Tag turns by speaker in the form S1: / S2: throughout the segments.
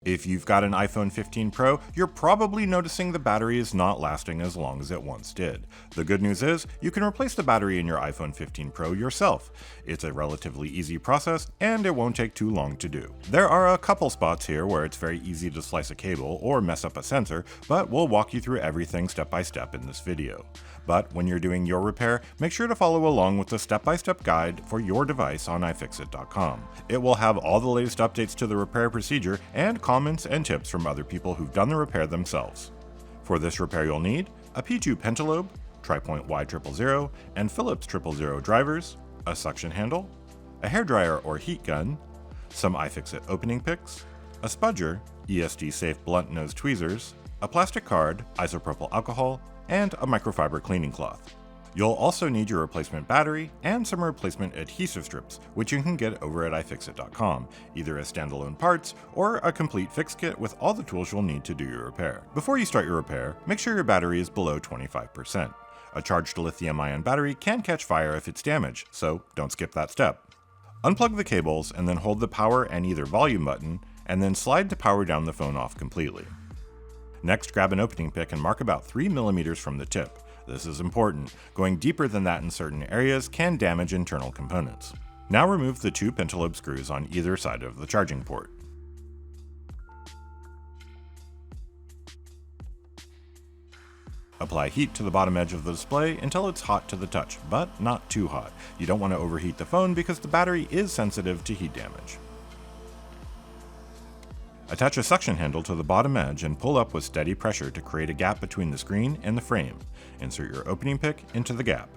S1: If you've got an iPhone 15 Pro, you're probably noticing the battery is not lasting as long as it once did. The good news is, you can replace the battery in your iPhone 15 Pro yourself. It's a relatively easy process, and it won't take too long to do. There are a couple spots here where it's very easy to slice a cable or mess up a sensor, but we'll walk you through everything step by step in this video. But when you're doing your repair, make sure to follow along with the step-by-step guide for your device on iFixit.com. It will have all the latest updates to the repair procedure and comments and tips from other people who've done the repair themselves. For this repair you'll need a P2 pentalobe, tri-point Y000, and Phillips 000 drivers, a suction handle, a hairdryer or heat gun, some iFixit opening picks, a spudger, ESD-safe blunt nose tweezers, a plastic card, isopropyl alcohol, and a microfiber cleaning cloth. You'll also need your replacement battery and some replacement adhesive strips, which you can get over at iFixit.com, either as standalone parts or a complete fix kit with all the tools you'll need to do your repair. Before you start your repair, make sure your battery is below 25%. A charged lithium-ion battery can catch fire if it's damaged, so don't skip that step. Unplug the cables and then hold the power and either volume button, and then slide to power down the phone off completely. Next, grab an opening pick and mark about 3 mm from the tip. This is important. Going deeper than that in certain areas can damage internal components. Now remove the two pentalobe screws on either side of the charging port. Apply heat to the bottom edge of the display until it's hot to the touch, but not too hot. You don't want to overheat the phone because the battery is sensitive to heat damage. Attach a suction handle to the bottom edge and pull up with steady pressure to create a gap between the screen and the frame. Insert your opening pick into the gap.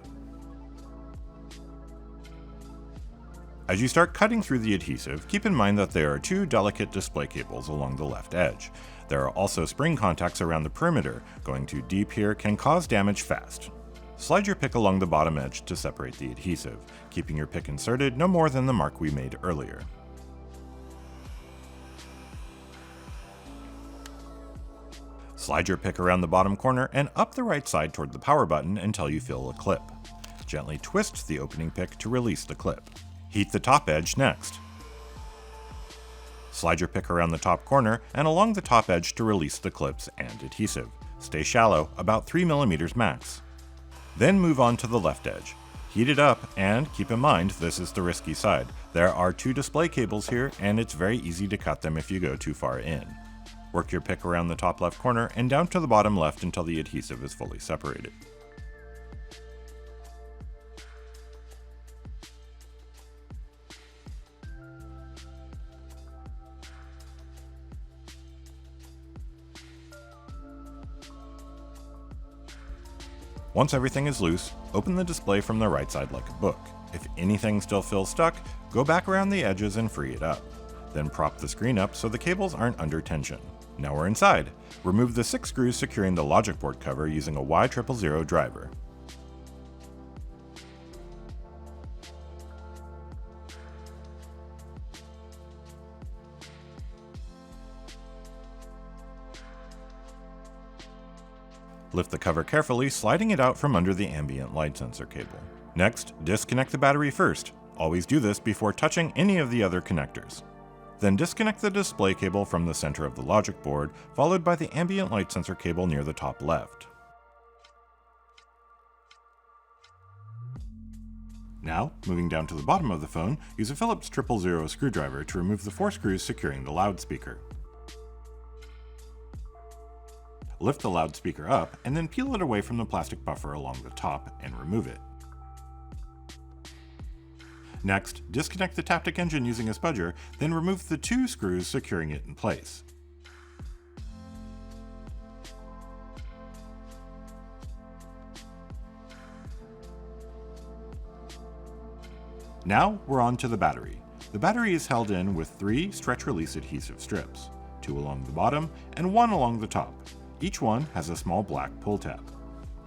S1: As you start cutting through the adhesive, keep in mind that there are two delicate display cables along the left edge. There are also spring contacts around the perimeter. Going too deep here can cause damage fast. Slide your pick along the bottom edge to separate the adhesive, keeping your pick inserted no more than the mark we made earlier. Slide your pick around the bottom corner and up the right side toward the power button until you feel a clip. Gently twist the opening pick to release the clip. Heat the top edge next. Slide your pick around the top corner and along the top edge to release the clips and adhesive. Stay shallow, about 3 mm max. Then move on to the left edge. Heat it up, and keep in mind this is the risky side. There are two display cables here, and it's very easy to cut them if you go too far in. Work your pick around the top left corner and down to the bottom left until the adhesive is fully separated. Once everything is loose, open the display from the right side like a book. If anything still feels stuck, go back around the edges and free it up. Then prop the screen up so the cables aren't under tension. Now we're inside. Remove the 6 screws securing the logic board cover using a Y000 driver. Lift the cover carefully, sliding it out from under the ambient light sensor cable. Next, disconnect the battery first. Always do this before touching any of the other connectors. Then disconnect the display cable from the center of the logic board, followed by the ambient light sensor cable near the top left. Now, moving down to the bottom of the phone, use a Phillips 000 screwdriver to remove the 4 screws securing the loudspeaker. Lift the loudspeaker up, and then peel it away from the plastic buffer along the top and remove it. Next, disconnect the Taptic engine using a spudger, then remove the 2 screws securing it in place. Now we're on to the battery. The battery is held in with 3 stretch-release adhesive strips, 2 along the bottom and 1 along the top. Each one has a small black pull tab.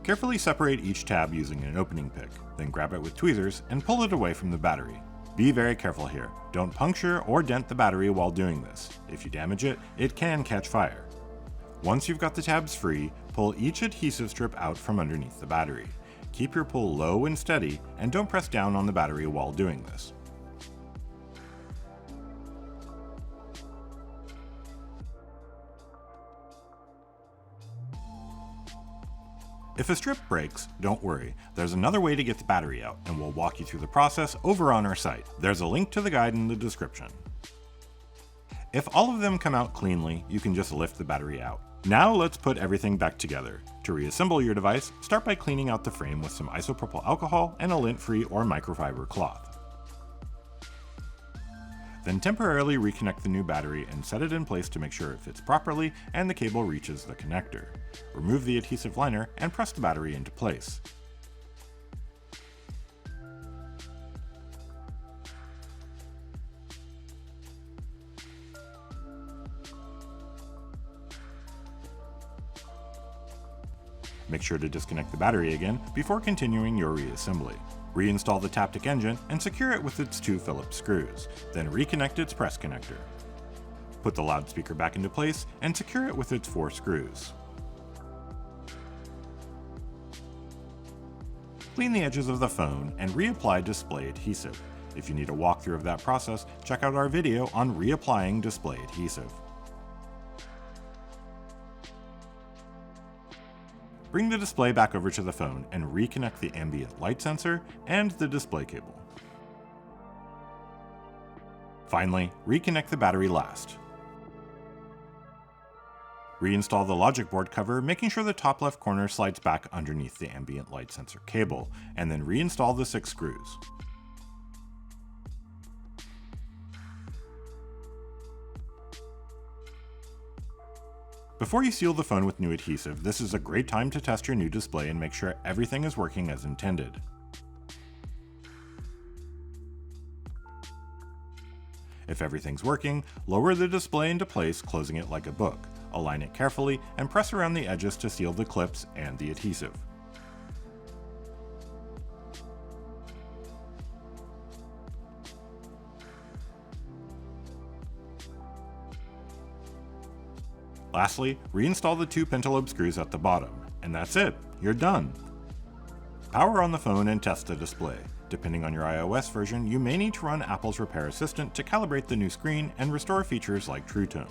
S1: Carefully separate each tab using an opening pick, then grab it with tweezers and pull it away from the battery. Be very careful here. Don't puncture or dent the battery while doing this. If you damage it, it can catch fire. Once you've got the tabs free, pull each adhesive strip out from underneath the battery. Keep your pull low and steady, and don't press down on the battery while doing this. If a strip breaks, don't worry, there's another way to get the battery out, and we'll walk you through the process over on our site. There's a link to the guide in the description. If all of them come out cleanly, you can just lift the battery out. Now let's put everything back together. To reassemble your device, start by cleaning out the frame with some isopropyl alcohol and a lint-free or microfiber cloth. Then temporarily reconnect the new battery and set it in place to make sure it fits properly and the cable reaches the connector. Remove the adhesive liner and press the battery into place. Make sure to disconnect the battery again before continuing your reassembly. Reinstall the Taptic engine and secure it with its 2 Phillips screws, then reconnect its press connector. Put the loudspeaker back into place and secure it with its 4 screws. Clean the edges of the phone and reapply display adhesive. If you need a walkthrough of that process, check out our video on reapplying display adhesive. Bring the display back over to the phone and reconnect the ambient light sensor and the display cable. Finally, reconnect the battery last. Reinstall the logic board cover, making sure the top left corner slides back underneath the ambient light sensor cable, and then reinstall the 6 screws. Before you seal the phone with new adhesive, this is a great time to test your new display and make sure everything is working as intended. If everything's working, lower the display into place, closing it like a book. Align it carefully and press around the edges to seal the clips and the adhesive. Lastly, reinstall the 2 pentalobe screws at the bottom, and that's it, you're done! Power on the phone and test the display. Depending on your iOS version, you may need to run Apple's Repair Assistant to calibrate the new screen and restore features like True Tone.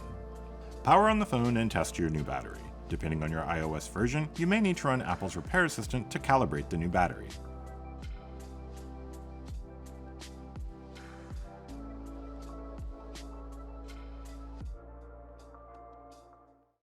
S1: Power on the phone and test your new battery. Depending on your iOS version, you may need to run Apple's Repair Assistant to calibrate the new battery.